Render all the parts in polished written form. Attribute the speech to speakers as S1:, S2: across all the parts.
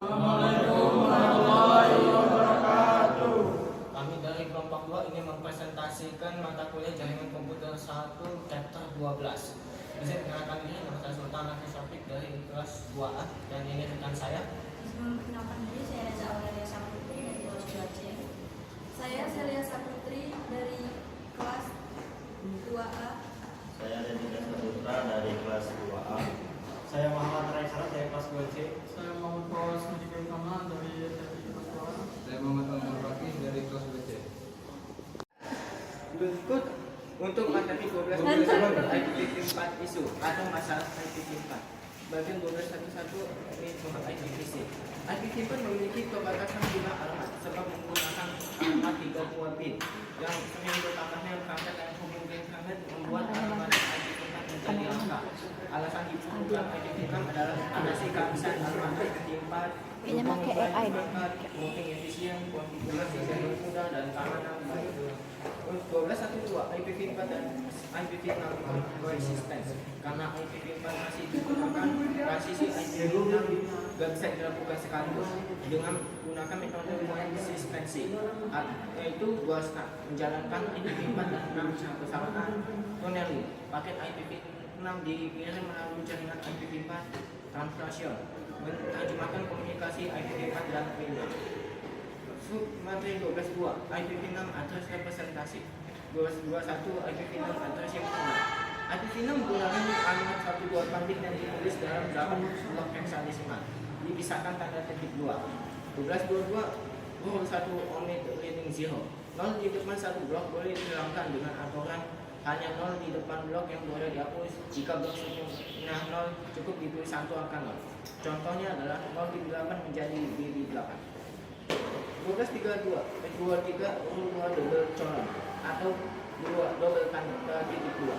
S1: Assalamualaikum warahmatullahi wabarakatuh.
S2: Kami dari kelompok 2 ingin mempresentasikan mata kuliah Jaringan Komputer 1 chapter 12. Di sini perkenalkan diri, nama saya Sultan Hafiz Syafiq dari kelas 2A dan ini rekan saya.
S3: Memperkenalkan diri, saya Reza Aurelia Saputri dari kelas 2C. Saya Celia Saputri dari kelas 2A.
S4: Saya Deddy Saputra dari kelas 2A. Saya Muhammad Raisara dari kelas 2C.
S1: Saya Muhammad Fawaz Mujibur Kamal dari kelas 2A.
S5: Saya Muhammad Al Fakih dari kelas 2C.
S2: Berikut untuk materi 12 IPv 4 isu atau masalah IPv 4. Bagian 12.1 ini tentang IPv6. IPv4 memiliki pembatasan jumlah alamat sebab menggunakan alamat 32 bit yang sering bertambahnya perangkat yang memungkinkan membuat alamat IPv4 menjadi angka. Alasan dibutuhkan IPv6 adalah mengatasi kehabisan alamat IPv4
S3: Kayaknya pakai AI deh.
S2: mungkin efisien, konfigurasi yang mudah dan keamanan baik. 12.1.2 IPv4 dan IPv6 coexistence. Karena IPv4 masih digunakan, transisi IPv6 gak bisa dilakukan sekaligus dengan menggunakan metode coexistency, yaitu dua step menjalankan IPv4 dan 6 secara bersamaan. Tunneling, paket IPv6 dikirim melalui jaringan IPv4 translation, menerjemahkan komunikasi IPv4 dan IPv6. Materi 12.2 IPv6 address representasi. 12.2.1 IPv6 address yang pertama. IPv6 menggunakan alamat 128 bit yang ditulis dalam 8 blok heksadesimal, dipisahkan tanda titik 2. 12.22 rule 1 omit leading 0. 0 di depan satu blok boleh dihilangkan dengan aturan hanya 0 di depan blok yang boleh dihapus. Jika blok sebelumnya 0 cukup ditulis satu angka 0. Contohnya adalah 0 di 8 menjadi di 8. 12.32 23 2 double colon atau 2 double tanda titik 2.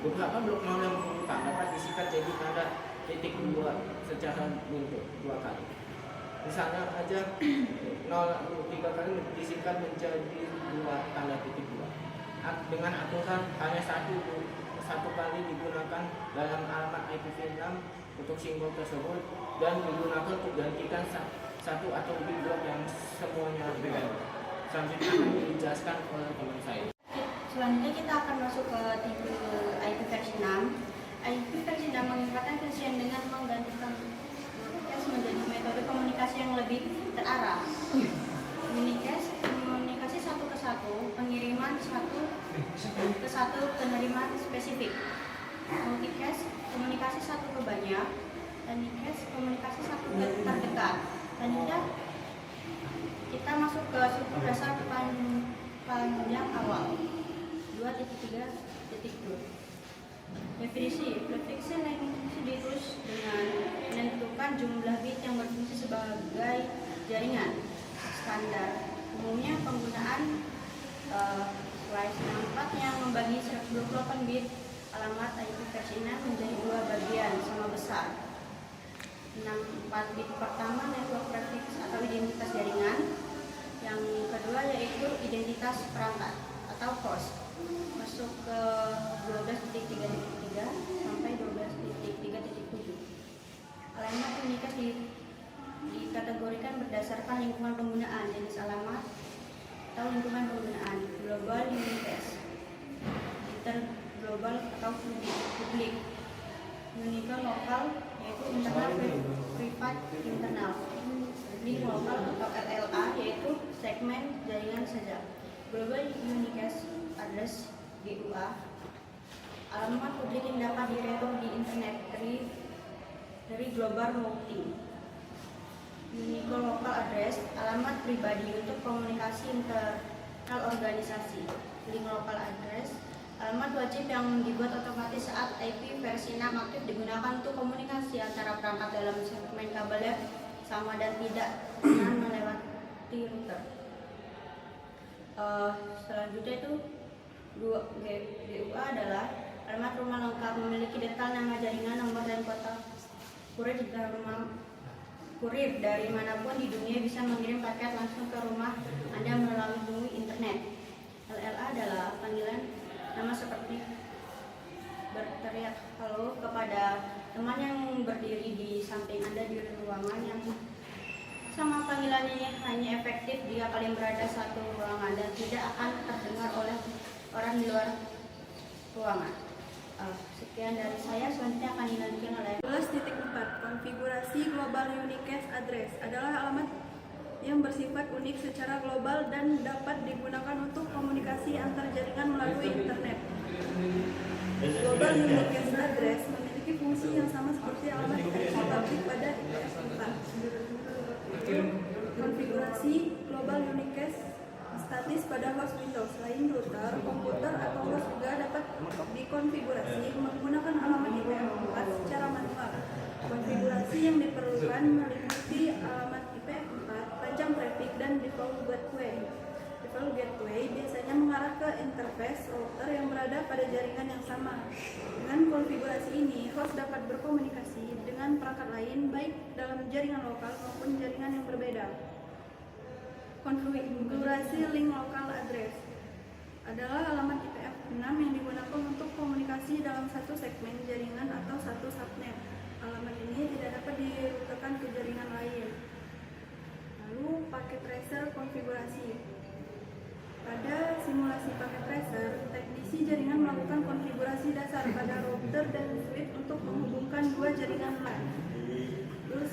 S2: Beberapa blok 0 yang membuka dapat disikat jadi tanda titik 2 secara bentuk 2 kali. Misalnya aja 0 3 kali disikat menjadi 2 tanda titik 2. Dengan aturan hanya satu kali digunakan dalam alamat IPv6 untuk simbol tersebut dan digunakan untuk gantikan satu atau lebih blok yang semuanya berbeda. Selanjutnya akan dijelaskan oleh teman saya.
S3: Selanjutnya kita akan masuk ke tipe IP versi 6. IP versi 6 mengimplementasikan versi dengan menggantikan unicast menjadi metode komunikasi yang lebih terarah. Unicast komunikasi satu ke satu, pengiriman satu ke satu, penerimaan spesifik. Multicast komunikasi satu ke banyak, dan unicast komunikasi satu ke terdekat. Selanjutnya kita masuk ke suku dasar panjang awal 2.3.2. Definisi prefiksi length ditulis dengan menentukan jumlah bit yang berfungsi sebagai jaringan standar. Umumnya penggunaan slide 64 yang membagi 128 bit alamat IP versi 6 menjadi dua bagian sama besar. 64 bit pertama network prefix atau identitas jaringan, yang kedua yaitu identitas perangkat atau host. Masuk ke 12.3.3 sampai 12.3.7. Alamat unicast dikategorikan berdasarkan lingkungan penggunaan, jenis alamat atau lingkungan penggunaan. Global unicast, interglobal atau publik. Unique lokal yaitu internal privat internal. Link lokal atau LLA yaitu segmen jaringan saja. Global unicast address GUA, alamat publik yang dapat direkod di internet dari global routing. Unique local address, alamat pribadi untuk komunikasi internal organisasi. Link local address, alamat wajib yang dibuat otomatis saat IP versi 6 aktif digunakan untuk komunikasi antara perangkat dalam segmen kabelnya sama dan tidak dengan melewati router. Selanjutnya itu GUA adalah alamat rumah lengkap, memiliki detail nama jaringan, nomor dan kota kurir dari manapun di dunia bisa mengirim paket langsung ke rumah Anda melalui internet. LLA adalah panggilan nama seperti berteriak halo kepada teman yang berdiri di samping Anda di ruangan yang ini hanya efektif jika kalian berada satu ruangan dan tidak akan terdengar oleh orang di luar ruangan. Sekian dari saya, selanjutnya akan dilanjutkan oleh
S6: 12.4. Konfigurasi Global Unicast Address adalah alamat yang bersifat unik secara global dan dapat digunakan untuk komunikasi antar jaringan melalui internet. Global Unicast Address memiliki fungsi yang sama seperti alamat IPv publik pada IPv4. Konfigurasi Global Unicast statis pada host Windows. Selain router, komputer atau host juga dapat dikonfigurasi menggunakan alamat IPv4 secara manual. Konfigurasi yang diperlukan meliputi alamat IPv4, panjang traffic, dan default gateway. Default gateway biasanya mengarah ke interface router yang berada pada jaringan yang sama. Dengan konfigurasi ini, host dapat berkomunikasi dengan perangkat lain baik dalam jaringan lokal maupun jaringan yang berbeda. Konfigurasi link local address adalah alamat IPv6 yang digunakan untuk komunikasi dalam satu segmen jaringan atau satu subnet. Alamat ini tidak dapat dirutekan ke jaringan lain. Lalu paket tracer konfigurasi. Pada simulasi paket tracer, teknisi jaringan melakukan konfigurasi dasar pada router dan switch untuk menghubungkan dua jaringan LAN. Terus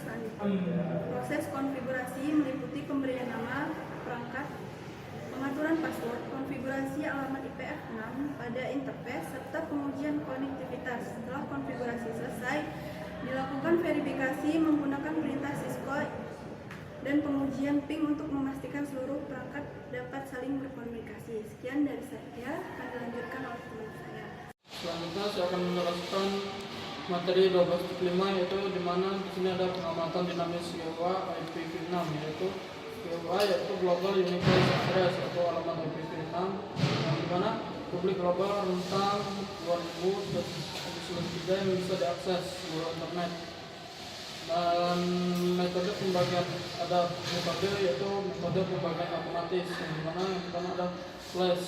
S6: proses konfigurasi meliputi pemberian nama perangkat, pengaturan password, konfigurasi alamat IPv6 pada interface, serta pengujian konektivitas. Setelah konfigurasi selesai, dilakukan verifikasi menggunakan perintah Cisco dan pengujian ping untuk memastikan seluruh perangkat dapat saling berkomunikasi. Sekian dari saya, akan dilanjutkan oleh teman saya.
S1: Selanjutnya saya akan menjelaskan materi 12.5, yaitu di mana di sini ada pengamatan dinamis GWA IPv6, yaitu GWA yaitu Global Unicast Address atau alamat IPv6 yang di mana publik global rentang 2000/3 yang bisa diakses melalui internet. Dan metode pembagian ada metode yaitu metode pembagian otomatis yang di mana yang pertama ada slash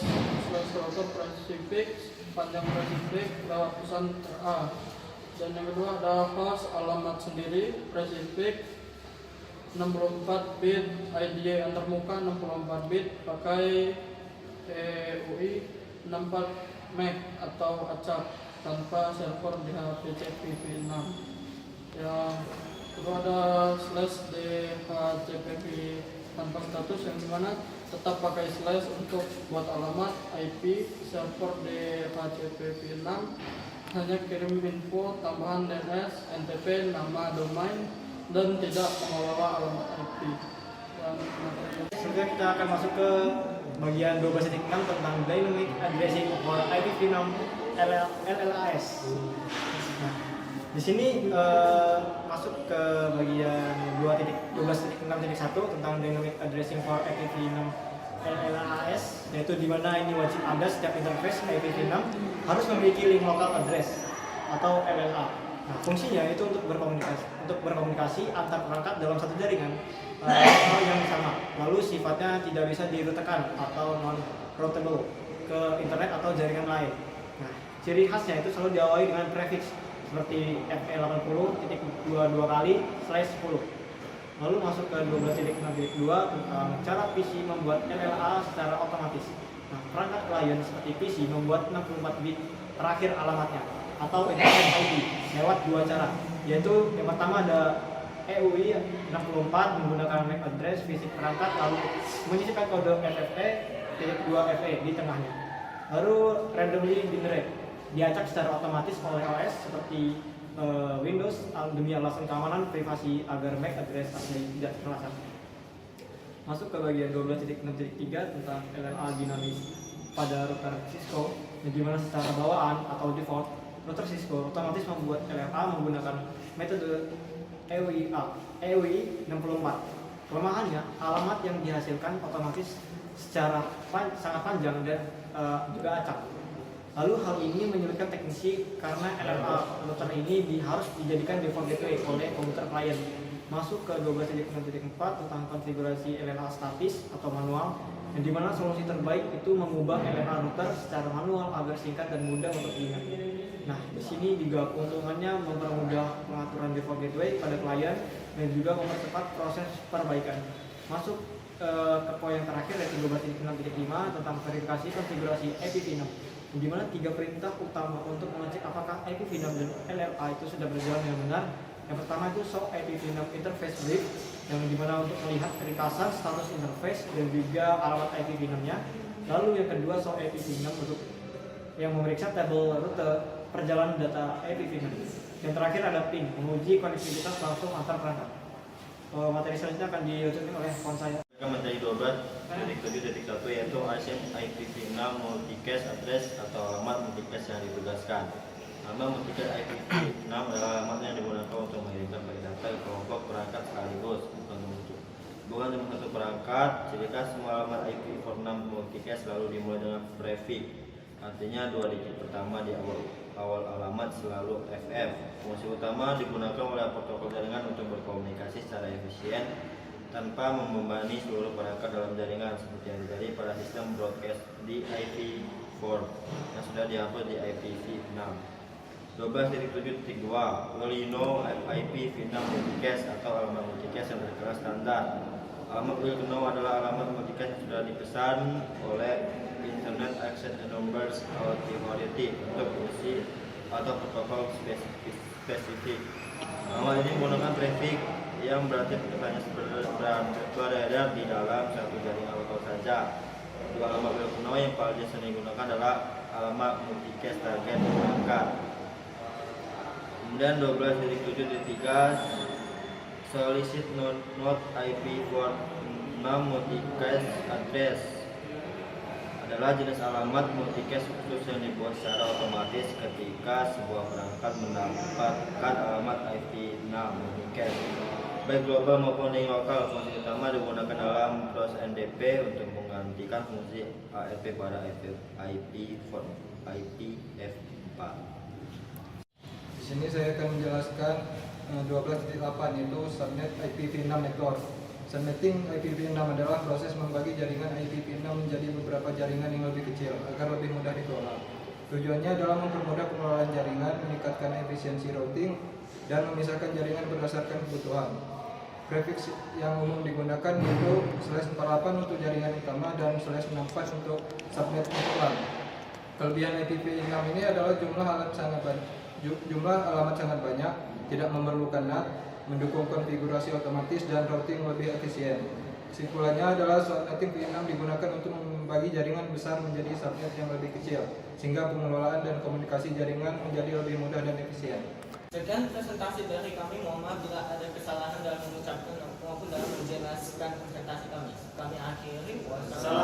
S1: router prefix panjang prefix lewat pesan RA. Dan yang kedua ada host alamat sendiri prefix 64 bit, IDA antarmuka 64 bit, pakai EUI 64 MB atau acak tanpa server di HPC IPv6. Yang kedua ada slash DHCPV tanpa status yang dimana tetap pakai slash untuk buat alamat IP server DHCPV6, hanya kirim info tambahan DNS, NTP, nama domain, dan tidak mengelola alamat IP.
S2: Selanjutnya kita akan masuk ke bagian 12.6 tentang Dynamic Addressing for IPv6 LLAS. Nah, di sini masuk ke bagian 12.6.1 tentang Dynamic Addressing for IPv6 LLAS, yaitu di mana ini wajib ada setiap interface IPv6 harus memiliki link local address atau LLA. Nah, fungsinya itu untuk berkomunikasi antar perangkat dalam satu jaringan yang sama. Lalu sifatnya tidak bisa dirutekan atau non-routable ke internet atau jaringan lain. Nah, ciri khasnya itu selalu diawali dengan prefix seperti FE80.22 /10. Lalu masuk ke 12.6.2 tentang cara PC membuat LLA secara otomatis. Nah, perangkat klien seperti PC membuat 64 bit terakhir alamatnya atau internet ID lewat dua cara, yaitu yang pertama ada EUI 64 menggunakan MAC address fisik perangkat lalu menyisipkan kode FFE.2FE di tengahnya. Lalu randomly generate diacak secara otomatis oleh OS seperti Windows demi alasan keamanan privasi agar MAC address tidak terlacak. Masuk ke bagian 12.6.3 tentang LLA dinamis pada router Cisco, di mana secara bawaan atau default router Cisco otomatis membuat LLA menggunakan metode EUI 64. Kelemahannya, alamat yang dihasilkan otomatis secara sangat panjang dan juga acak. Lalu hal ini menyulitkan teknisi karena LLA router ini harus dijadikan default gateway oleh komputer klien. Masuk ke 12.6.4 tentang konfigurasi LLA statis atau manual, yang dimana solusi terbaik itu mengubah LLA router secara manual agar singkat dan mudah untuk diingat. Nah, di sini juga keuntungannya mempermudah pengaturan default gateway pada klien dan juga mempercepat proses perbaikan. Masuk ke poin yang terakhir yaitu 12.6.5 tentang verifikasi konfigurasi IPv6, di mana 3 perintah utama untuk mengecek apakah IPv6 dan LLA itu sudah berjalan dengan benar. Yang pertama itu show IPv6 interface brief, yang dimana untuk melihat ringkasan status interface dan juga alamat IPv6-nya. Lalu yang kedua show IPv6 untuk yang memeriksa tabel rute perjalanan data IPv6. Yang terakhir ada ping, menguji konektivitas langsung antar perangkat. Materi selanjutnya akan diucapkan oleh kawan saya.
S4: Materi 12.7.1 yaitu ASIM IPv6 multicast address atau alamat multicast yang ditugaskan. Alamat multicast IPv6 adalah alamat yang digunakan untuk mengirimkan paket data ke kelompok perangkat sekaligus, bukan cuma satu perangkat. Ciri khas semua alamat IPv6 multicast selalu dimulai dengan prefix, artinya 2 digit pertama di awal alamat selalu FF. Fungsi utama digunakan oleh protokol jaringan untuk berkomunikasi secara efisien tanpa membebani seluruh perangkat dalam jaringan, seperti yang terjadi pada sistem broadcast di IPv4 yang sudah dihapus di IPv6. 12.7.2 Will-to-know IPv6 multicast atau alamat multicast yang berkelas standar. Alamat will-to-know adalah alamat multicast yang sudah dipesan oleh Internet Access Numbers Authority untuk fungsi atau protokol spesifik. Alamat ini menggunakan prefix yang berarti hanya beredar di dalam satu jaringan lokal saja. Dua alamat will-to-know yang paling sering digunakan adalah alamat multicast target perangkat. Kemudian 12.7.3 solicit not IPv6 multicast address adalah jenis alamat multicast khusus yang dibuat secara otomatis ketika sebuah perangkat mendapatkan alamat IP6 multicast, baik global maupun link lokal. Fungsi utama digunakan dalam proses NDP untuk menggantikan fungsi ARP pada IPv4.
S5: Di sini saya akan menjelaskan 12.8 yaitu subnet IPv6 network. Subnetting IPv6 adalah proses membagi jaringan IPv6 menjadi beberapa jaringan yang lebih kecil agar lebih mudah dikelola. Tujuannya adalah mempermudah pengelolaan jaringan, meningkatkan efisiensi routing, dan memisahkan jaringan berdasarkan kebutuhan. Prefix yang umum digunakan yaitu /48 untuk jaringan utama dan /64 untuk subnet network. Kelebihan IPv6 ini adalah jumlah alamat sangat banyak, tidak memerlukan NAT, mendukung konfigurasi otomatis dan routing lebih efisien. Kesimpulannya adalah subnetting IPv6 digunakan untuk membagi jaringan besar menjadi subnet yang lebih kecil, sehingga pengelolaan dan komunikasi jaringan menjadi lebih mudah dan efisien.
S2: Sekian presentasi dari kami. Mohon maaf bila ada kesalahan dalam mengucapkan maupun dalam menjelaskan presentasi kami. Kami akhiri. Wassalamualaikum.